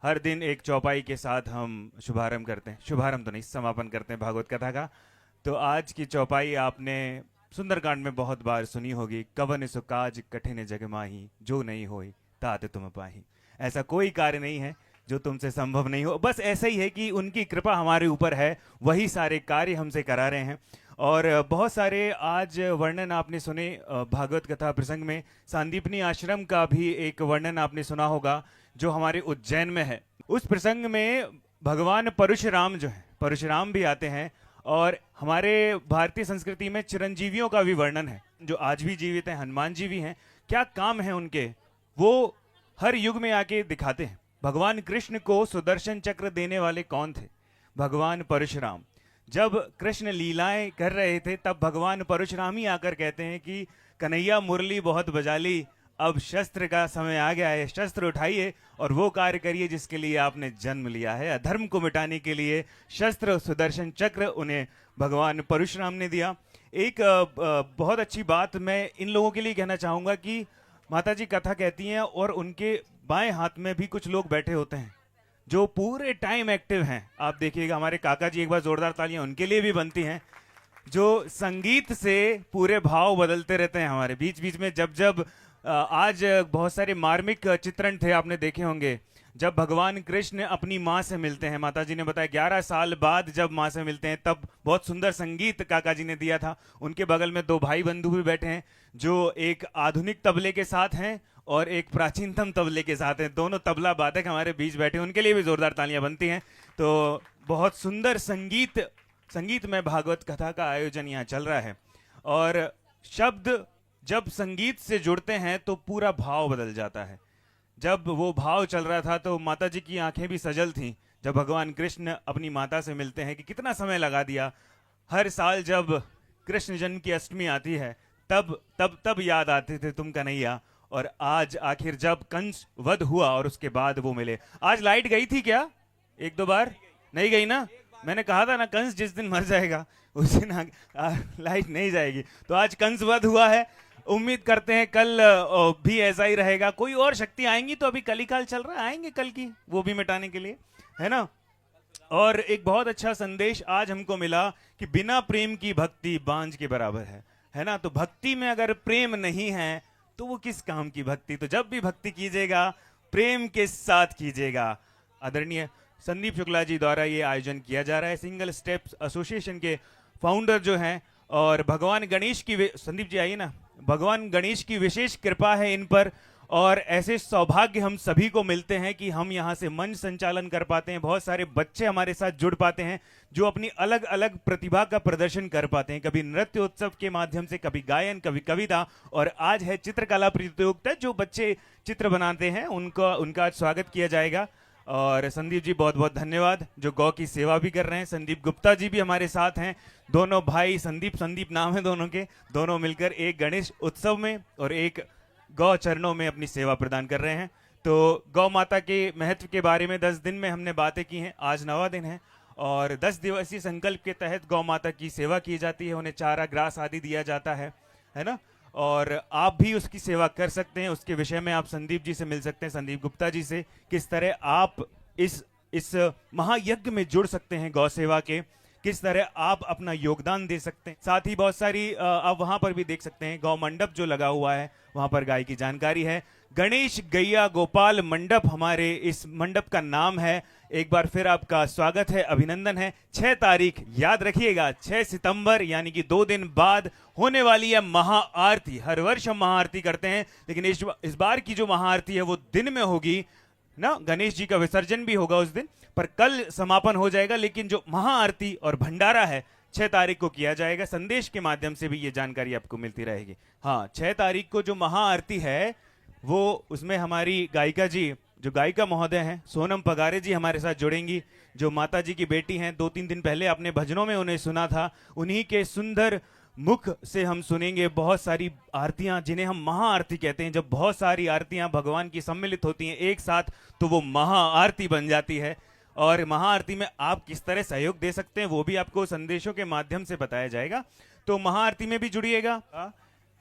हर दिन एक चौपाई के साथ हम शुभारंभ करते हैं, शुभारंभ तो नहीं, समापन करते हैं भागवत कथा का। तो आज की चौपाई आपने सुंदरकांड में बहुत बार सुनी होगी। कवन सो काज कठिन जग माही, जो नहीं होई तात तुम पाही। ऐसा कोई कार्य नहीं है जो तुमसे संभव नहीं हो, बस ऐसा ही है कि उनकी कृपा हमारे ऊपर है, वही सारे कार्य हमसे करा रहे हैं। और बहुत सारे आज वर्णन आपने सुने भागवत कथा प्रसंग में। सांदीपनी आश्रम का भी एक वर्णन आपने सुना होगा जो हमारे उज्जैन में है। उस प्रसंग में भगवान परशुराम जो है, परशुराम भी आते हैं। और हमारे भारतीय संस्कृति में चिरंजीवियों का भी वर्णन है जो आज भी जीवित हैं। हनुमान जी भी हैं, क्या काम है उनके, वो हर युग में आके दिखाते हैं। भगवान कृष्ण को सुदर्शन चक्र देने वाले कौन थे? भगवान परशुराम। जब कृष्ण लीलाएं कर रहे थे तब भगवान परशुराम ही आकर कहते हैं कि कन्हैया मुरली बहुत बजा ली, अब शस्त्र का समय आ गया है, शस्त्र उठाइए और वो कार्य करिए जिसके लिए आपने जन्म लिया है। अधर्म को मिटाने के लिए शस्त्र सुदर्शन चक्र उन्हें भगवान परशुराम ने दिया। एक बहुत अच्छी बात मैं इन लोगों के लिए कहना चाहूंगा कि माता जी कथा कहती हैं और उनके बाएं हाथ में भी कुछ लोग बैठे होते हैं जो पूरे टाइम एक्टिव हैं। आप देखिएगा, हमारे काका जी, एक बार जोरदार तालियां उनके लिए भी बनती हैं, जो संगीत से पूरे भाव बदलते रहते हैं हमारे बीच बीच में। जब जब आज बहुत सारे मार्मिक चित्रण थे, आपने देखे होंगे। जब भगवान कृष्ण अपनी माँ से मिलते हैं, माता जी ने बताया 11 साल बाद जब माँ से मिलते हैं, तब बहुत सुंदर संगीत काका जी ने दिया था। उनके बगल में दो भाई बंधु भी बैठे हैं जो एक आधुनिक तबले के साथ हैं और एक प्राचीनतम तबले के साथ हैं। दोनों तबला वादक हमारे बीच बैठे हैं, उनके लिए भी जोरदार तालियां बनती हैं। तो बहुत सुंदर संगीत में भागवत कथा का आयोजन यहाँ चल रहा है। और शब्द जब संगीत से जुड़ते हैं तो पूरा भाव बदल जाता है। जब वो भाव चल रहा था तो माता जी की आंखें भी सजल थीं जब भगवान कृष्ण अपनी माता से मिलते हैं कि कितना समय लगा दिया। हर साल जब कृष्ण जन्म की अष्टमी आती है तब तब तब याद आते थे तुम कन्हैया, और आज आखिर जब कंस वध हुआ और उसके बाद वो मिले। आज लाइट गई थी क्या? एक दो बार नहीं गई ना? मैंने कहा था ना, कंस जिस दिन मर जाएगा उस दिन लाइट नहीं जाएगी। तो आज कंस वध हुआ है, उम्मीद करते हैं कल भी ऐसा ही रहेगा। कोई और शक्ति आएंगी तो अभी कलिकाल चल रहा है, आएंगे कल की, वो भी मिटाने के लिए, है ना। और एक बहुत अच्छा संदेश आज हमको मिला कि बिना प्रेम की भक्ति बांझ के बराबर है ना। तो भक्ति में अगर प्रेम नहीं है तो वो किस काम की भक्ति। तो जब भी भक्ति कीजिएगा प्रेम के साथ कीजिएगा। आदरणीय संदीप शुक्ला जी द्वारा ये आयोजन किया जा रहा है, सिंगल स्टेप्स एसोसिएशन के फाउंडर जो हैं। और भगवान गणेश की, संदीप जी आइए ना, भगवान गणेश की विशेष कृपा है इन पर। और ऐसे सौभाग्य हम सभी को मिलते हैं कि हम यहाँ से मंच संचालन कर पाते हैं। बहुत सारे बच्चे हमारे साथ जुड़ पाते हैं जो अपनी अलग अलग प्रतिभा का प्रदर्शन कर पाते हैं, कभी नृत्य उत्सव के माध्यम से, कभी गायन, कभी कविता। और आज है चित्रकला प्रतियोगिता, जो बच्चे चित्र बनाते हैं उनका आज स्वागत किया जाएगा। और संदीप जी बहुत बहुत धन्यवाद जो गौ की सेवा भी कर रहे हैं। संदीप गुप्ता जी भी हमारे साथ हैं, दोनों भाई संदीप नाम है दोनों के, दोनों मिलकर एक गणेश उत्सव में और एक गौ चरणों में अपनी सेवा प्रदान कर रहे हैं। तो गौ माता के महत्व के बारे में 10 दिन में हमने बातें की हैं, आज 9वां दिन है। और 10 दिवसीय संकल्प के तहत गौ माता की सेवा की जाती है, उन्हें चारा ग्रास आदि दिया जाता है ना। और आप भी उसकी सेवा कर सकते हैं। उसके विषय में आप संदीप जी से मिल सकते हैं, संदीप गुप्ता जी से, किस तरह आप इस महायज्ञ में जुड़ सकते हैं गौ सेवा के, किस तरह आप अपना योगदान दे सकते हैं। साथ ही बहुत सारी आप वहां पर भी देख सकते हैं, गौ मंडप जो लगा हुआ है वहां पर गाय की जानकारी है। गणेश गैया गोपाल मंडप हमारे इस मंडप का नाम है। एक बार फिर आपका स्वागत है, अभिनंदन है। 6 तारीख याद रखिएगा, 6 सितंबर यानी कि 2 दिन बाद होने वाली है महाआरती। हर वर्ष हम महाआरती करते हैं, लेकिन इस बार की जो महाआरती है वो दिन में होगी ना। गणेश जी का विसर्जन भी होगा उस दिन, पर कल समापन हो जाएगा। लेकिन जो महाआरती और भंडारा है 6 तारीख को किया जाएगा। संदेश के माध्यम से भी ये जानकारी आपको मिलती रहेगी। हाँ, 6 तारीख को जो महाआरती है वो, उसमें हमारी गायिका जी, जो गायिका महोदय हैं सोनम पगारे जी हमारे साथ जुड़ेंगी, जो माता जी की बेटी हैं। 2-3 दिन पहले आपने भजनों में उन्हें सुना था, उन्हीं के सुंदर मुख से हम सुनेंगे बहुत सारी आरतियां जिन्हें हम महाआरती कहते हैं। जब बहुत सारी आरतियां भगवान की सम्मिलित होती हैं एक साथ तो वो महाआरती बन जाती है। और महाआरती में आप किस तरह सहयोग दे सकते हैं वो भी आपको संदेशों के माध्यम से बताया जाएगा। तो महाआरती में भी जुड़िएगा।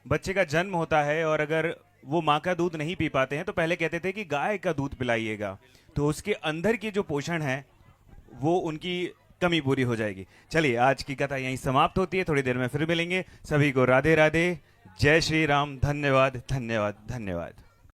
बच्चे का जन्म होता है और अगर वो माँ का दूध नहीं पी पाते हैं तो पहले कहते थे कि गाय का दूध पिलाइएगा। तो उसके अंदर की जो पोषण है वो उनकी कमी पूरी हो जाएगी। चलिए, आज की कथा यहीं समाप्त होती है, थोड़ी देर में फिर मिलेंगे। सभी को राधे राधे, जय श्री राम, धन्यवाद धन्यवाद धन्यवाद।